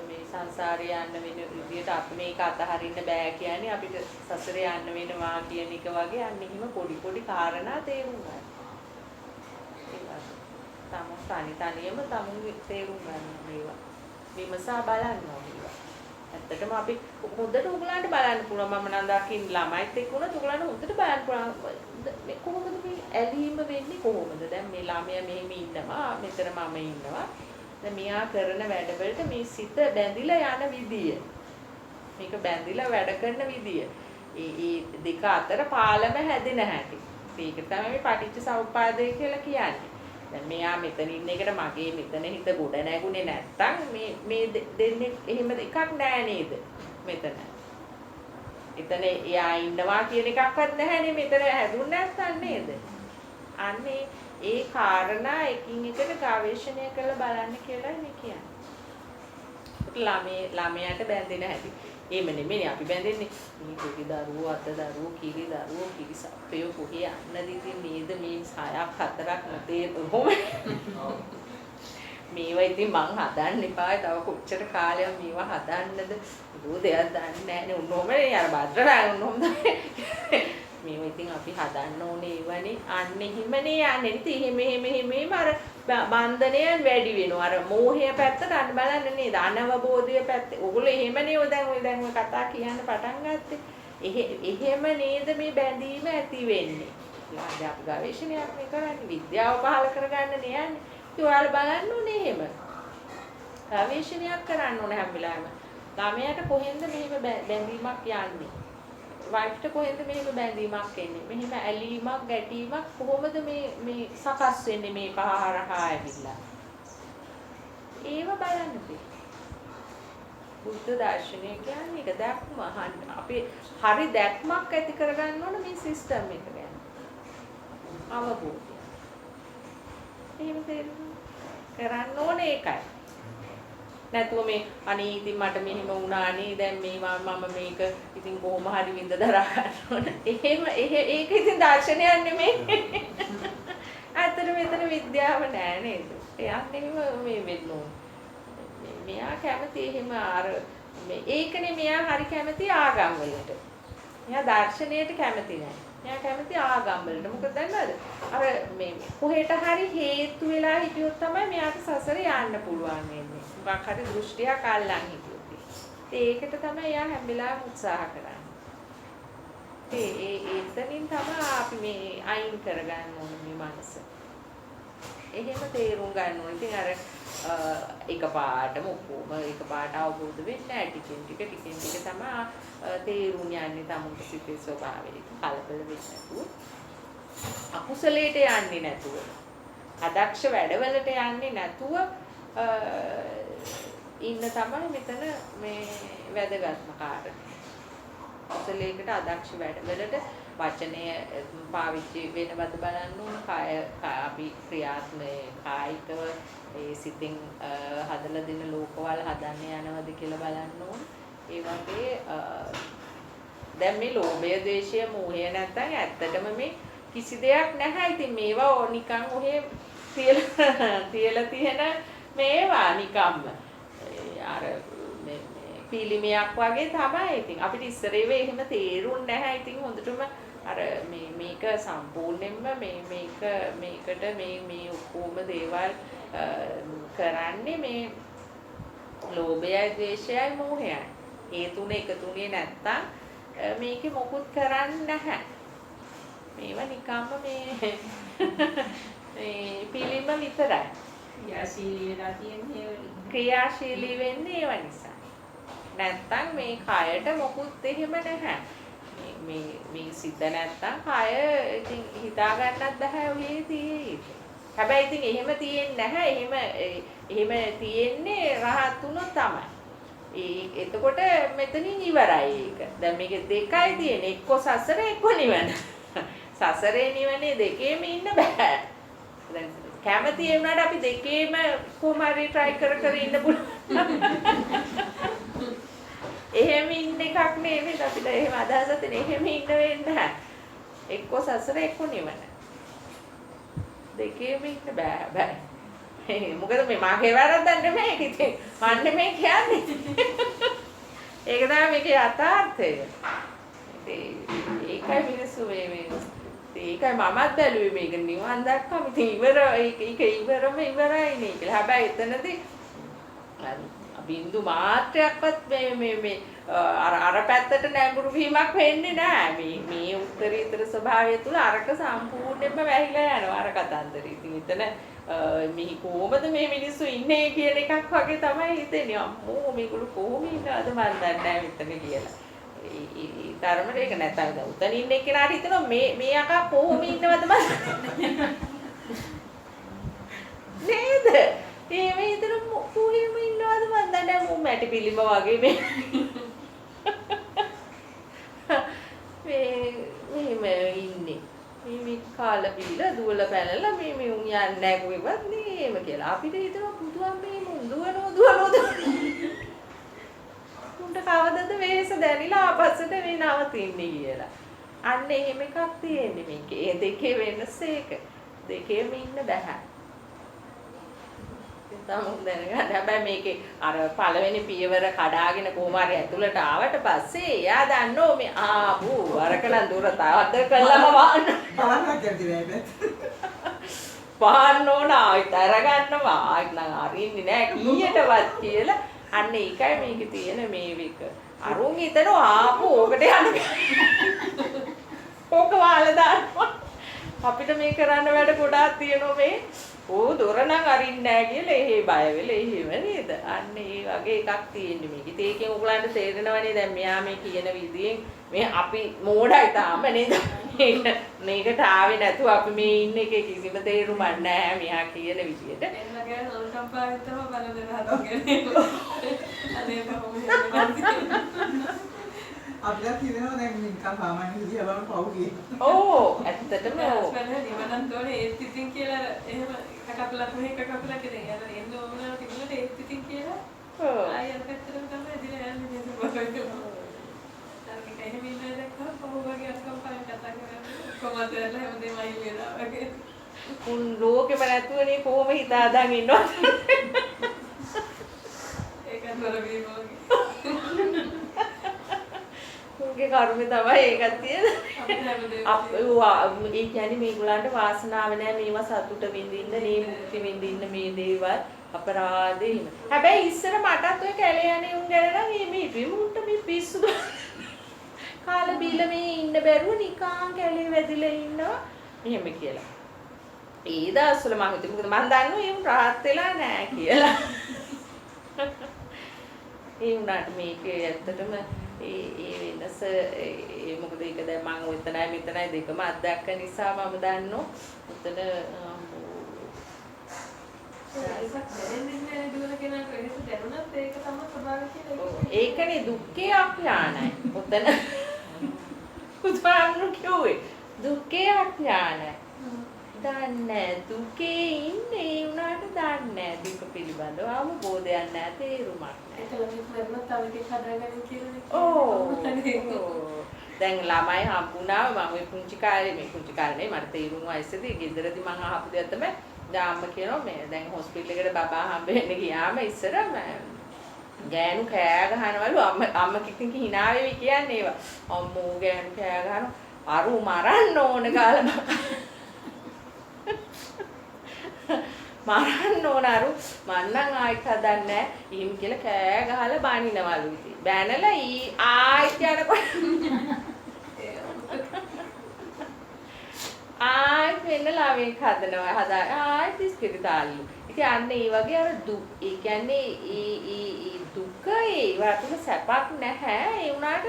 Speaker 1: මේ සංසාරේ යන්න වෙන විදියට අපි මේක අතහරින්න බෑ කියන්නේ අපිට සසරේ යන්න වෙනවා කියන එක වගේ අන්න එහෙම පොඩි කාරණා තේරුම් ගන්න. තනියම තේරුම් ගන්න මේවා. විමසා බලන්න ඕනේ. ඇත්තටම අපි හොඳට උගලන්ට බලන්න පුළුවන්. මම නම් දකින්න ළමයිත් එක්ක උනත් උගලන්ට හොඳට බලන්න පුළුවන්. මේ කොහොමද මේ ඇලීම වෙන්නේ කොහොමද? දැන් මේ ළමයා මෙහෙම ඉන්නවා, මෙතන මම ඉන්නවා. දැන් මෙයා කරන වැඩවලට මේ සිත බැඳිලා යන විදිය. මේක බැඳිලා වැඩ කරන විදිය. ඒ දෙක අතර පාලම හැදෙන හැටි. ඒක තමයි මේ පටිච්ච සමුප්පාදය කියලා කියන්නේ. දැන් මෙයා මෙතන ඉන්න එකට මගේ මෙතන හිත ගොඩ නැගුණේ නැත්තම් මේ දෙන්නේ එහෙම එකක් නෑ නේද මෙතන. එතන එයා ඉන්නවා කියන එකක්වත් නැහැනේ මෙතන හැදුන්නේ නැත්තම් නේද? අන්නේ ඒ කාරණා එකින් එකට ගවේෂණය කරලා බලන්න කියලා මේ කියන්නේ. ළමයාට බැඳෙන හැටි. එහෙම නෙමෙයි අපි බැඳෙන්නේ. මේ පොඩි දරුවෝ අත දරුවෝ කිරි දරුවෝ කිරි සප්පයෝ කොහේ යන්නද ඉතින් නේද මේ 6ක් 4ක් නැතේ කොහොම මේවා ඉතින් මං හදන්න එපා තව කොච්චර කාලයක් මේවා හදන්නද දුව දෙයක් දන්නේ නැහැනේ උන්නෝමනේ අර භද්‍රරාග උන්නෝම මේවා ඉතින් අපි හදන්න ඕනේ ඒවනේ අන්න එහෙමනේ යන්නේ ඉතින් එහෙම අර බන්ධනයන් වැඩි වෙනවා අර මෝහය පැත්තට අන්න බලන්න නේද අනවබෝධය පැත්ත ඕගොල්ලෝ එහෙමනේ ඔය දැන් ඔය කතා කියන්න පටන් ගත්තේ එහෙම නේද මේ බැඳීම ඇති වෙන්නේ ඊළඟ අපි ගවේෂණයක් මේ කරන්නේ විද්‍යාව පහල කරගන්න නේ යන්නේ ඉතින් ඔයාලා බලන්න ඕනේ එහෙම ගවේෂණයක් කරන්න ඕනේ හැම වෙලාවෙම ළමයාට කොහෙන්ද මෙහෙම බැඳීමක් යන්නේ වයිෆ්ට කොහෙන්ද මෙහෙම බැඳීමක් එන්නේ මෙහෙම ඇලීමක් ගැටීමක් කොහොමද මේ සකස් වෙන්නේ මේ පහ හරහා ඇවිල්ලා ඒව බලන්න බුද්ධ දර්ශනය කියන්නේ ඒක දැක්ම අපි හරි දැක්මක් ඇති කරගන්න ඕන මේ සිස්ටම් එක ගැන අවබෝධය එහෙම කරන්න ඕනේ ඒකයි නැතුව මේ අනේ ඉතින් මට මෙහෙම වුණානේ දැන් මේවා මම මේක ඉතින් කොහොම හරි විඳ දරා ගන්න ඕන. එහෙම ඒක ඉතින් දර්ශනයක් නෙමෙයි. අතන මෙතන විද්‍යාව නෑ නේද? එයාත් එහෙම මේ වෙන්න ඕන. මෙයා කැමති එහෙම අර ඒකනේ මෙයා හරි කැමති ආගම් වලට. එයා දර්ශනයට කැමති නෑ. එයා කැමති ආගම් වලට. මොකද දන්නවද? අර මේ කොහෙට හරි හේතු වෙලා හිටියොත් තමයි මෙයාට සසර යන්න පුළුවන් වෙන්නේ. මොකක් හරි දෘෂ්ටියක් අල්ලන් හිටියොත්. ඒකට තමයි එයා හැම වෙලාවෙම උත්සාහ කරන්නේ. එතනින් තමයි අපි මේ අයින් කරගන්න ඕනේ මේ මනස. එහෙම තේරුම් ගන්න ඕනේ. ඉතින් අර එකපාරටම ඔක්කොම එකපාරට අවබෝධ වෙන්නේ නැහැ. ටිකෙන් ටික තමයි තේරුම් යන්නේ තමුන්ට සිතේ ස්වභාවය. කලබල වෙන්නේ නැතුව. අකුසලයට යන්නේ නැතුව. අදක්ෂ වැඩවලට යන්නේ නැතුව ඉන්න තමයි මෙතන මේ වැදගත්ම කාරණේ. කුසලයකට අදක්ෂ වැඩවලට වචනය පාවිච්චි වෙනවද බලන්න ඕන. අපි ක්‍රියාත්මක කායිකව ඒ සිතින් හදලා දෙන ලෝකවල හදන්න යනවද කියලා බලන්න ඕන. ඒ වගේ දැන් මේ ලෝභය, ද්වේෂය, මෝහය නැත්තම් ඇත්තටම මේ කිසි දෙයක් නැහැ. ඉතින් මේවා නිකන් ඔහේ තියලා තියෙන මේවා නිකම්ම අර පිළිමයක් වගේ තමයි. ඉතින් අපිට ඉස්සරේව එහෙම තේරුන්නේ නැහැ. ඉතින් හොඳටම අර මේක සම්පූර්ණයෙන්ම මේකට මේ ඔක්කොම දේවල් කරන්නේ මේ ලෝභයයි, ද්වේෂයයි, මෝහයයි. ඒ තුන එකතුනේ නැත්තම් මේකේ මොකුත් කරන්නේ නැහැ. මේවා නිකම්ම මේ පිළිම විතරයි.
Speaker 4: ක්‍රියාශීලී වෙලා තියෙන්නේ
Speaker 1: ක්‍රියාශීලී වෙන්නේ ඒව නිසා. නැත්තම් මේ කයට මොකුත් එහෙම නැහැ. මේ සිත නැත්තම් කය ඉතින් හිතා ගන්නත් බෑ ඔහේ තියෙන්නේ. හැබැයි ඉතින් එහෙම තියෙන්නේ නැහැ. එහෙම තියෙන්නේ රහත් උනොත් තමයි. එතකොට මෙතනින් ඉවරයි ඒක. දැන් මේක දෙකයි තියෙන්නේ. එක්ක සසර එක්ක නිවන. සසරේ නිවනේ දෙකේම ඉන්න බෑ. දැන් කැමති වුණාට අපි දෙකේම කොහොම හරි try කර ඉන්න පුළුවන්. එහෙම ඉන්න එකක් නෙමෙයි අපිට එහෙම අදහසක් තියෙන. එහෙම ඉන්න වෙන්නේ නැහැ. එක්ක සසර එක්ක නිවන. දෙකේම ඉන්න බෑ. මොකද මේ මාගේ වැරද්දක් නෙමෙයි ඒක ඉතින් මන් නෙමෙයි කියන්නේ. ඒක තමයි මේකේ යථාර්ථය. ඒකයි මිනිස්සු මේ ඒකයි මමත් බැලුවේ මේක නිවන් දැක්කම ඉතින් ඒක ඉවරම ඉවරයිනේ කියලා. හැබැයි එතනදී බින්දු මාත්‍රයක්වත් මේ අර පැත්තට නැඹුරු වීමක් වෙන්නේ නැහැ. මේ උත්තරීතර ස්වභාවය තුල අරක සම්පූර්ණයෙන්ම වැහිලා යනවා අර කතන්දරේ. ඉතින් එතන මේ කොහොමද මේ මිනිස්සු ඉන්නේ කියන එකක් වගේ තමයි හිතෙන්නේ. අම්මෝ මේගොල්ලෝ කොහොම ඉන්නවද මන් දන්නේ නැහැ මෙතන කියලා. ඒ තරමට ඒක නැත්නම් දැන් උතන ඉන්න එක්කෙනාට හිතෙනවා මේ යකා කොහොම ඉන්නවද මන් නේද? මේ හිතන කොහේම ඉන්නවද මන් දන්නේ නැහැ. මෝ මැටි පිළිම වගේ මේ ඉන්නේ. මේ කාලා බීලා දුවලා පැනලා මේ උන් යන්නේ නැහැ කොහෙවත් නේම කියලා. අපිට හිතනවා පුදුම මේ මුන් දුවනෝ. උන්ට කවදද වෙහෙස දැනිලා ආපස්සට මේ නවතින්නේ කියලා. අන්න එහෙම එකක් තියෙන්නේ මේකේ. ඒ දෙකේ වෙනස ඒක. දෙකේම ඉන්න බෑ. තමුන් දැනගන්න. හැබැයි මේකේ අර පළවෙනි පියවර කඩාගෙන කොහොම හරි ඇතුළට ආවට පස්සේ එයා දන්නෝ මේ අරකනම් දුර තවද කළම වහන්න.
Speaker 2: බලන්න කැමති නෑ.
Speaker 1: වහන්න ඕන ආයෙත් අරගන්නවා. ආයෙත් නම් අරින්නේ නෑ කීයටවත් කියලා. අන්න ඒකයි මේකේ තියෙන මේ වික. අරුන් හිතනවා ඕකට යන්න. ඕක වහලා දානවා. අපිට මේ කරන්න වැඩ ගොඩාක් තියෙනවා මේ. දොර නම් අරින්නේ නැහැ කියලා එහෙ බය වෙලා එහෙම නේද? අන්න ඒ වගේ එකක් තියෙන්නේ මේක. ඉතින් ඒකෙන් ඔයගලන්ට තේරෙනවනේ දැන් මෙයා මේ කියන විදියෙන් මේ අපි මෝඩයි තාම නේද? මේකට ආවේ නැතුව අපි මේ ඉන්න එකේ කිසිම තේරුමක් නැහැ මෙයා කියන විදියට.
Speaker 3: එන්නගේ නෝල්කම්පාවිතම බලන හදගෙන. අනේ කොහොමද
Speaker 2: අපිට කියනවා දැන් නිකන් සාමාන්‍ය විදිය බලන්න පව් කියේ.
Speaker 1: ඕ ඇත්තටම ඕ.
Speaker 3: ස්පෙල්ලේ නිවනන් තෝනේ ඒත් ඉතින් කියලා එහෙම කකපලක් මෙහෙ කකපලක් ඉතින් යන එන්න ඕන තිබුණට ඒත් ඉතින් කියලා.
Speaker 1: ඔව්.
Speaker 3: ආයෙත් පැත්තටම තමයි දිලා යන්නේ නේද බලන්න. අර එහෙම ඉන්නේ දැක්කම පව් වගේ අස්කම්පාවෙන් කතා කරන්නේ. කොහොමද හැමදේම අයියලා වගේ.
Speaker 1: උන් ලෝකෙම නැතුවනේ කොහොම හිතාදාන් ඉන්නවද?
Speaker 3: ඒක නතර වීම වගේ.
Speaker 1: උන්ගේ කර්මේ තමයි ඒකත් තියෙන්නේ. ඒ කියන්නේ මේගොල්ලන්ට වාසනාව නැහැ මේවා සතුට විඳින්න, මේ මුක්ති විඳින්න මේ දේවල් අපරාධේ ඉන්න. හැබැයි ඉස්සර මටත් ඔය කැලේ යන්නේ උන් ගැන නම් මේ විමුන්ට මේ පිස්සු කාලා බීලා මේ ඉන්න බැරුව නිකන් කැලේ වැදිලා ඉන්නවා එහෙම කියලා. ඒ දවස්වල මම හිතුවා මොකද මම දන්නවා ඒ උන් rahat වෙලා නැහැ කියලා. ඒ උනාට මේකේ ඇත්තටම ඒ වෙනස ඒ මොකද ඒක දැන් මම ඔතනයි මෙතනයි දෙකම අත්දැක්ක නිසා මම දන්නවා උතන ඒකනේ දුක්ඛේ අඥානයි. උතන උදාහරණ කිව්වේ දුක්ඛේ අඥානයි. දන්නේ දුකේ ඉන්නේ උනාට දන්නේ දුක පිළිබඳව අවබෝධයක් නැහැ තේරුමක් නැහැ. දැන් ළමයි හම්බුණා මම ওই පුංචි කාලේ මට තේරුම් වයසේදී ගෙදරදී මම අහපු දෙයක් තමයි දැන් අම්ම කියනවා මේ දැන් හොස්පිටල් එකට බබා හම්බ වෙන්න ගියාම ඉස්සර ගෑනු කෑ ගහනවලු අම්ම කිකින් hina වෙවි කියන්නේ ඒවා. අම්මෝ ගෑනු කෑ ගහනවා අරු මරන්න ඕන කාලා මරන්න ඕන අරු මන්නම් ආයිත් හදන්නේ නැහැ. එහෙම කියලා කෑ ගහලා බනිනවලු ඉතින්. බැනලා ආයිත් යනකොට ආයිත් වෙන්නලා මේක හදනවා. ආයිත් ඉස්පිරිතාලෙලු. ඉතින් අන්න ඒ වගේ අර ඒ කියන්නේ ඒ දුක ඒවා තුල සැපක් නැහැ. ඒ උනාට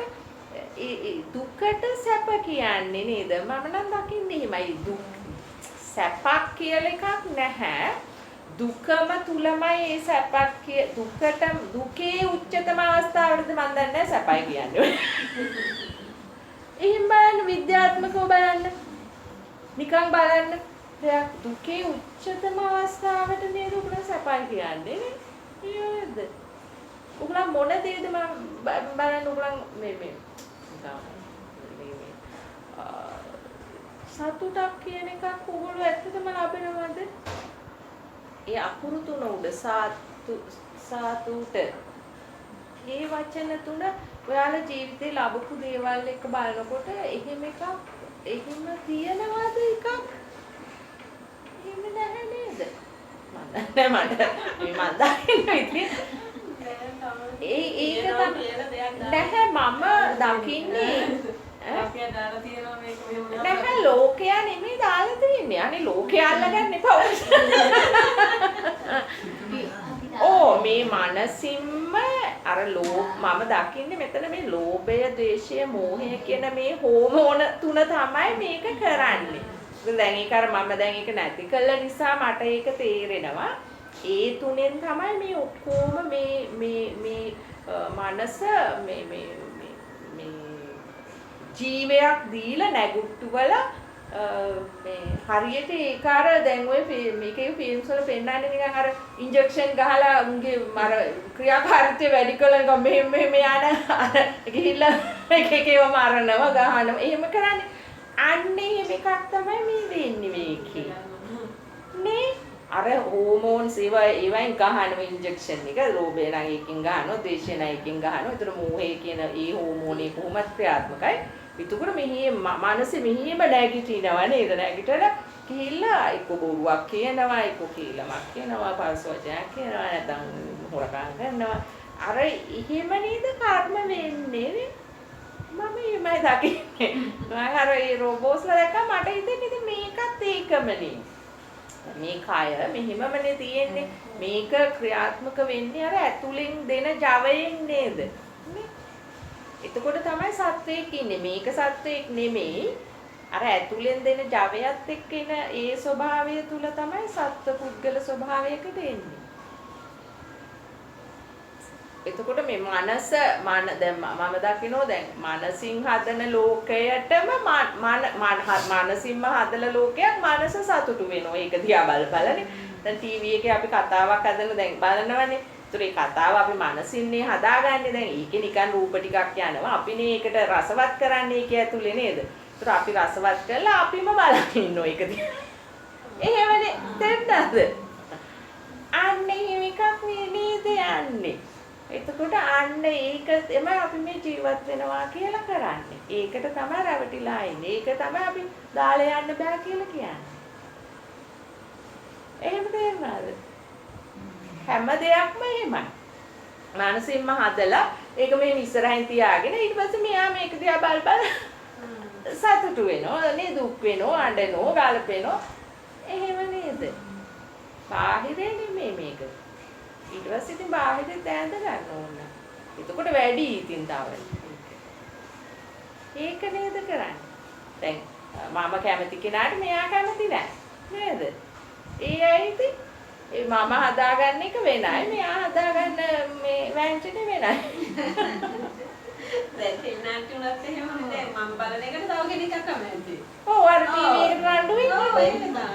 Speaker 1: ඒ දුකට සැප කියන්නේ නේද? මම නම් දකින්නේ එහෙමයි. දුක් සැපක් කියලා එකක් නැහැ. දුකම තුලමයි ඒ සැපක් දුකේ උච්චතම අවස්ථාවටද මම දන්නේ සැපයි කියන්නේ. එහෙම බලන්න විද්‍යාත්මකව බලන්න. නිකන් බලන්න. දෙයක් දුකේ උච්චතම අවස්ථාවට නේද උගල සැපයි කියන්නේ නේද? උගල මොන දේද මම බලන්න උගල මේ සතුටක් කියන එකක් උගල ඇත්තටම ලැබෙනවද? ඒ අකුරු තුන උඩ සාතුට ඒ වචන තුන ඔයාලා ජීවිතේ ලැබපු දේවල් එක බලනකොට එහෙම තියනවාද එකක්? එහෙම නැහැ නේද? මම දකින්නේ ඒක නැහැ මම දකින්නේ නැහැ ලෝකයා නෙමෙයි දාලා තියෙන්නේ. අනේ ලෝකයා අල්ලගන්න එපා. මේ මනසින්ම අර මම දකින්නේ මෙතන මේ ලෝභය, ද්වේෂය, මෝහය කියන මේ හෝමෝන තුන තමයි මේක කරන්නේ. දැන් ඒක අර මම දැන් ඒක නැති කළ නිසා මට ඒක තේරෙනවා. ඒ තුනෙන් තමයි මේ ඔක්කොම මේ මනස මේ ජීවයක් දීලා නැගුට්ටුවල මේ හරියට ඒක අර දැන් ඔය මේකේ ෆිල්ම්ස් වල පෙන්නන්නේ නිකන් අර ඉන්ජෙක්ෂන් ගහලා උන්ගේ අර ක්‍රියාකාරීත්වය වැඩි කළා නිකන් මෙහෙම යන අර ගිහිල්ලා එකේව මරනවා ගහනවා එහෙම කරන්නේ අන්න එහෙම එකක් තමයි මේ වෙන්නේ මේකේ නේ අර හෝමෝන්ස් ඒවයින් ගහන ඉන්ජෙක්ෂන් එක ලෝභය නම් එකකින් ගහනවා ද්වේෂය නම් එකකින් ගහනවා ඒතර මෝහය කියන ඒ හෝමෝනේ කොහොමද ක්‍රියාත්මකයි විතුකර මෙහි මානසික මෙහිම නැගිටිනවා නේද නැගිටලා ගිහිල්ලා එක්ක බොරුවක් කියනවා එක්ක කීලමක් කියනවා පරිසවචනයක් කියනවා නැත්නම් හොරකම් කරනවා අර එහෙම නේද කර්ම වෙන්නේ මම එමය දකින්නේ මම අර ඒ රෝබෝස්ලා දැක්කම මට හිතෙන්නේ ඉතින් මේකත් ඒකමනේ මේ කය මෙහෙමමනේ තියෙන්නේ මේක ක්‍රියාත්මක වෙන්නේ අර ඇතුලෙන් දෙන ජවයෙන් නේද එතකොට තමයි සත්වයක් ඉන්නේ මේක සත්වයක් නෙමෙයි අර ඇතුලෙන් දෙන ජවයත් එක්ක එන ඒ ස්වභාවය තුල තමයි සත්ව පුද්ගල ස්වභාවයකට එන්නේ එතකොට මේ මනස දැන් මම දකිනවා දැන් මනසින් හදන ලෝකයටම මනසින්ම හදලා ලෝකයක් මනස සතුටු වෙනවා ඒක දිහා බලන්නේ දැන් ටීවී එකේ අපි කතාවක් හදලා දැන් බලනවනේ ඒතර ඒ කතාව අපි මනසින්නේ හදාගන්නේ දැන් ඒකේ නිකන් රූප ටිකක් යනවා අපිනේ ඒකට රසවත් කරන්නේ ඒක ඇතුලේ නේද ඒතර අපි රසවත් කරලා අපිම බලන් ඉන්නවා ඒක දිහා එහෙමනේ තේරුණාද අන්නේ මේකක් නේද යන්නේ එතකොට අන්න ඒක තමයි අපි මේ ජීවත් වෙනවා කියලා කරන්නේ. ඒකට තමයි රැවටිලා ඉන්නේ. ඒක තමයි අපි දාලා යන්න බෑ කියලා කියන්නේ. එහෙම තේරුණාද? හැම දෙයක්ම එහෙමයි. මානසින්ම හදලා ඒක මේ ඉස්සරහින් තියාගෙන ඊට පස්සේ මෙයා මේක දිහා බල සතුටු වෙනවා, නේ දුක් වෙනවා, අඬනවා, ගලපෙනවා. එහෙම නේද? බාහිරේ නෙමෙයි මේක. ඊට පස්සේ ඉතින් බාහිරේ දැඳ ගන්න ඕන. එතකොට වැඩි ඉතින් තව. ඒක නේද කරන්නේ. දැන් මම කැමති කෙනාට මෙයා කැමති නෑ. නේද? ඒ අය ඉතින් මම හදාගන්න එක වෙනයි, මෙයා හදාගන්න මේ වෑංජනේ වෙනයි.
Speaker 4: දැන් තේනාට උනත් එහෙමනේ දැන් මම බලන එකට තව කෙනෙක් කැමති.
Speaker 1: ඔව් අර ටීවී එකට රණ්ඩු වෙන්නේ.